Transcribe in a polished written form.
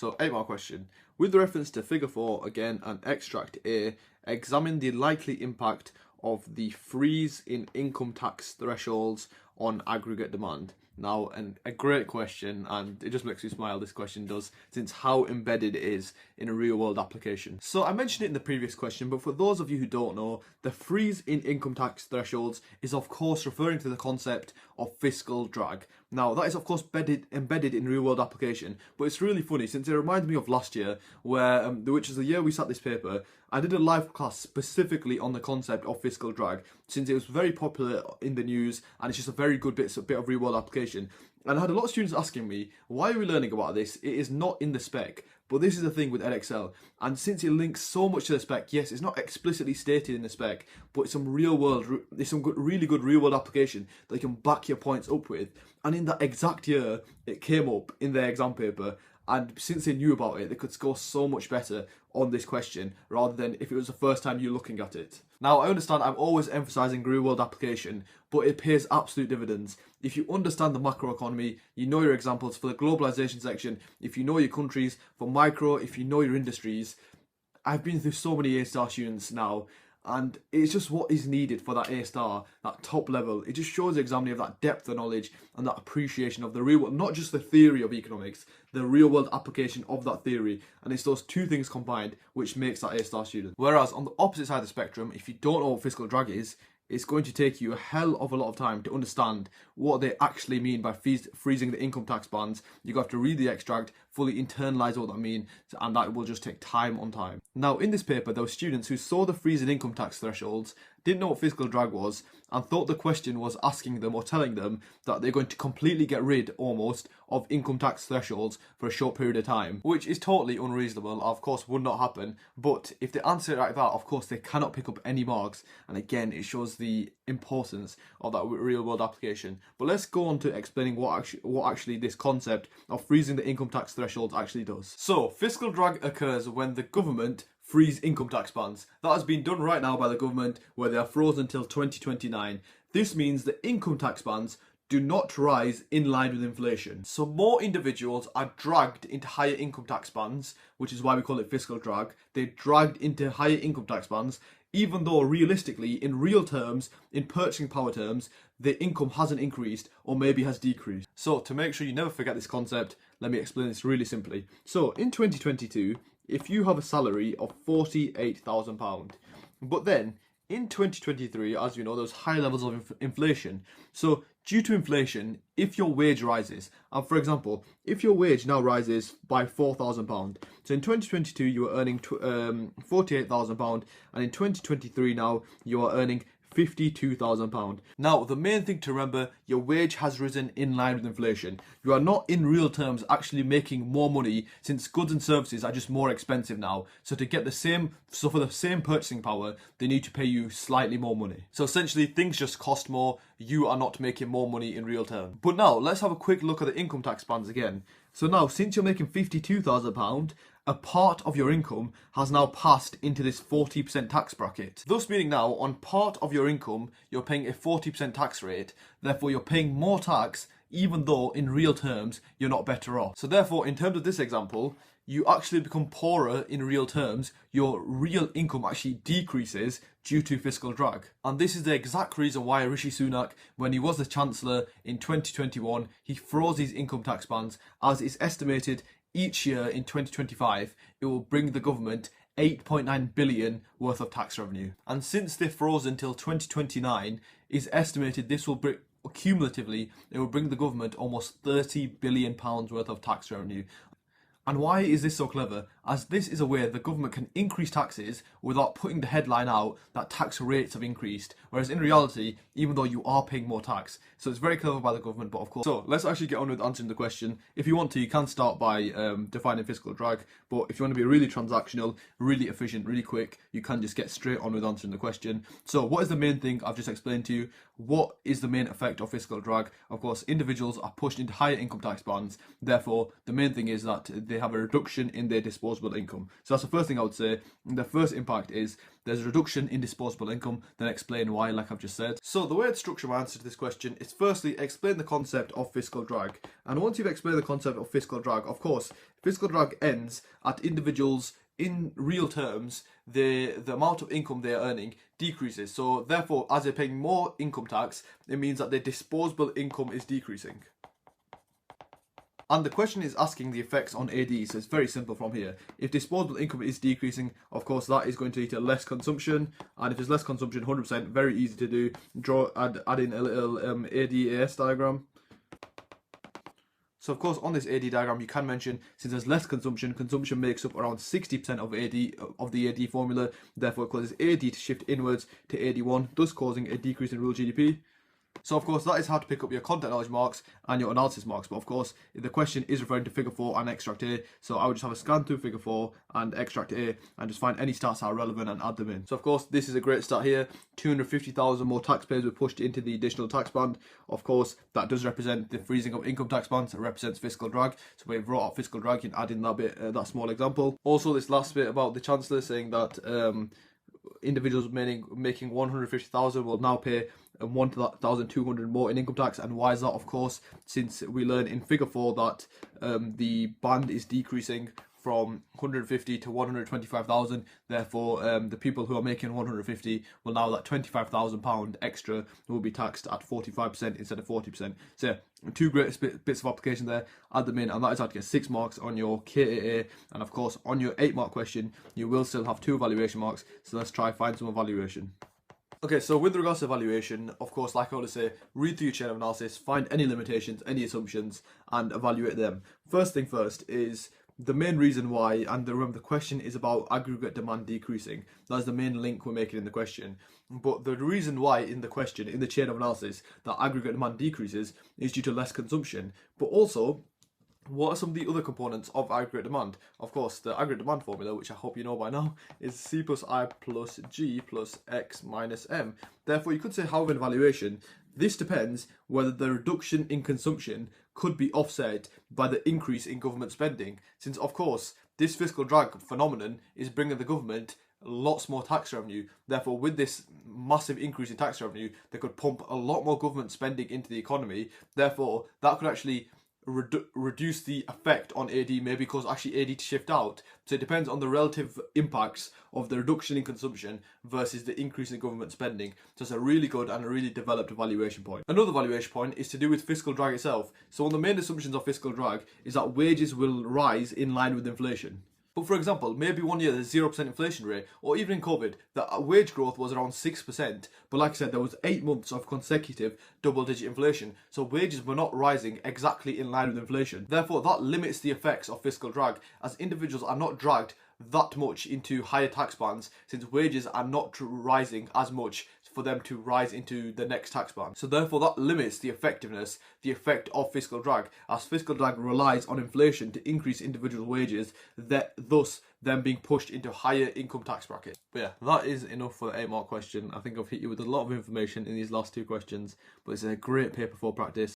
So 8-mark question. With reference to figure 4 again and extract A, examine the likely impact of the freeze in income tax thresholds on aggregate demand. Now, a great question, and it just makes me smile, this question does, since how embedded it is in a real world application. So I mentioned it in the previous question, but for those of you who don't know, the freeze in income tax thresholds is of course referring to the concept of fiscal drag. Now, that is of course embedded in real world application, but it's really funny since it reminds me of last year, where which is the year we sat this paper. I did a live class specifically on the concept of fiscal drag, since it was very popular in the news and it's just a very good bit of real world application. And I had a lot of students asking me, why are we learning about this? It is not in the spec. But this is the thing with Edexcel, and since it links so much to the spec, yes, it's not explicitly stated in the spec, but it's some really good real world application that you can back your points up with. And in that exact year, it came up in their exam paper, and since they knew about it, they could score so much better on this question rather than if it was the first time you're looking at it. Now, I understand I'm always emphasising real world application, but it pays absolute dividends. If you understand the macroeconomy, you know your examples for the globalisation section, if you know your countries, for micro, if you know your industries. I've been through so many A-star students now, and it's just what is needed for that A-star, that top level. It just shows the examiner of that depth of knowledge and that appreciation of the real world, not just the theory of economics, the real world application of that theory. And it's those two things combined which makes that A-star student. Whereas on the opposite side of the spectrum, if you don't know what fiscal drag is, it's going to take you a hell of a lot of time to understand what they actually mean by freezing the income tax bands. You have to read the extract, fully internalise what that means, and that will just take time on time. Now, in this paper, there were students who saw the freeze in income tax thresholds, didn't know what fiscal drag was, and thought the question was asking them or telling them that they're going to completely get rid, almost, of income tax thresholds for a short period of time, which is totally unreasonable, of course would not happen. But if they answer it like that, of course they cannot pick up any marks, and again it shows the importance of that real world application. But let's go on to explaining what actually this concept of freezing the income tax thresholds actually does. So fiscal drag occurs when the government freeze income tax bands. That has been done right now by the government, where they are frozen until 2029. This means the income tax bands do not rise in line with inflation. So more individuals are dragged into higher income tax bands, which is why we call it fiscal drag. They're dragged into higher income tax bands, even though realistically, in real terms, in purchasing power terms, the income hasn't increased or maybe has decreased. So to make sure you never forget this concept, let me explain this really simply. So in 2022, if you have a salary of £48,000, but then in 2023, as you know, there's high levels of inflation. So due to inflation, if your wage rises, and for example, if your wage now rises by £4,000, so in 2022 you were earning £48,000, and in 2023 now you are earning £52,000. Now, the main thing to remember, your wage has risen in line with inflation. You are not in real terms actually making more money, since goods and services are just more expensive now. So for the same purchasing power, they need to pay you slightly more money. So essentially things just cost more, you are not making more money in real terms. But now let's have a quick look at the income tax bands again. So now, since you're making £52,000, a part of your income has now passed into this 40% tax bracket. Thus meaning now, on part of your income, you're paying a 40% tax rate. Therefore, you're paying more tax, even though in real terms, you're not better off. So therefore, in terms of this example, you actually become poorer in real terms. Your real income actually decreases due to fiscal drag. And this is the exact reason why Rishi Sunak, when he was the Chancellor in 2021, he froze his income tax bands, as it's estimated each year in 2025, it will bring the government 8.9 billion worth of tax revenue. And since they're frozen until 2029, it's estimated this will bring, cumulatively, it will bring the government almost £30 billion worth of tax revenue. And why is this so clever? As this is a way the government can increase taxes without putting the headline out that tax rates have increased, whereas in reality, even though you are paying more tax. So it's very clever by the government, but of course. So let's actually get on with answering the question. If you want to, you can start by defining fiscal drag, but if you want to be really transactional, really efficient, really quick, you can just get straight on with answering the question. So what is the main thing I've just explained to you? What is the main effect of fiscal drag? Of course, individuals are pushed into higher income tax bands. Therefore, the main thing is that they have a reduction in their disposable income. So that's the first thing I would say. The first impact is there's a reduction in disposable income, then explain why, like I've just said. So the way I'd structure my answer to this question is firstly explain the concept of fiscal drag. And once you've explained the concept of fiscal drag, of course, fiscal drag ends at individuals in real terms, the amount of income they're earning decreases. So therefore, as they're paying more income tax, it means that their disposable income is decreasing. And the question is asking the effects on AD, so it's very simple from here. If disposable income is decreasing, of course, that is going to lead to less consumption. And if there's less consumption, 100%, very easy to do. Add in a little ADAS diagram. So of course, on this AD diagram, you can mention, since there's less consumption, consumption makes up around 60% of the AD formula. Therefore, it causes AD to shift inwards to AD1, thus causing a decrease in real GDP. So of course, that is how to pick up your content knowledge marks and your analysis marks. But of course, the question is referring to figure 4 and extract A. So I would just have a scan through figure 4 and extract A and just find any stats that are relevant and add them in. So of course, this is a great start here. 250,000 more taxpayers were pushed into the additional tax band. Of course, that does represent the freezing of income tax bands. It represents fiscal drag. So we've brought out fiscal drag, you can add in that bit, that small example. Also, this last bit about the Chancellor saying that individuals making 150,000 will now pay 1,200 more in income tax. And why is that? Of course, since we learn in figure 4 that the band is decreasing from 150 to 125,000. Therefore, the people who are making 150 will now, that £25,000 extra will be taxed at 45% instead of 40%. So yeah, two great bits of application there. Add them in, and that is how to get 6 marks on your KAA. And of course, on your 8-mark question, you will still have 2 evaluation marks. So let's try find some evaluation. Okay, so with regards to evaluation, of course, like I always say, read through your chain of analysis, find any limitations, any assumptions, and evaluate them. First thing first is the main reason why, and remember the question is about aggregate demand decreasing. That's the main link we're making in the question. But the reason why in the question, in the chain of analysis, that aggregate demand decreases is due to less consumption. But also, what are some of the other components of aggregate demand? Of course, the aggregate demand formula, which I hope you know by now, is C plus I plus G plus X minus M. Therefore, you could say, however, in evaluation, this depends whether the reduction in consumption could be offset by the increase in government spending. Since, of course, this fiscal drag phenomenon is bringing the government lots more tax revenue. Therefore, with this massive increase in tax revenue, they could pump a lot more government spending into the economy. Therefore, that could actually reduce the effect on AD, maybe cause actually AD to shift out. So it depends on the relative impacts of the reduction in consumption versus the increase in government spending. So it's a really good and a really developed evaluation point. Another evaluation point is to do with fiscal drag itself. So one of the main assumptions of fiscal drag is that wages will rise in line with inflation. But for example, maybe one year there's 0% inflation rate, or even in COVID, the wage growth was around 6%. But like I said, there was 8 months of consecutive double-digit inflation, so wages were not rising exactly in line with inflation. Therefore, that limits the effects of fiscal drag, as individuals are not dragged that much into higher tax bands, since wages are not rising as much for them to rise into the next tax band. So therefore, that limits the effectiveness, the effect of fiscal drag, as fiscal drag relies on inflation to increase individual wages, thus them being pushed into higher income tax brackets. But yeah, that is enough for the 8-mark question. I think I've hit you with a lot of information in these last 2 questions, but it's a great paper for practice.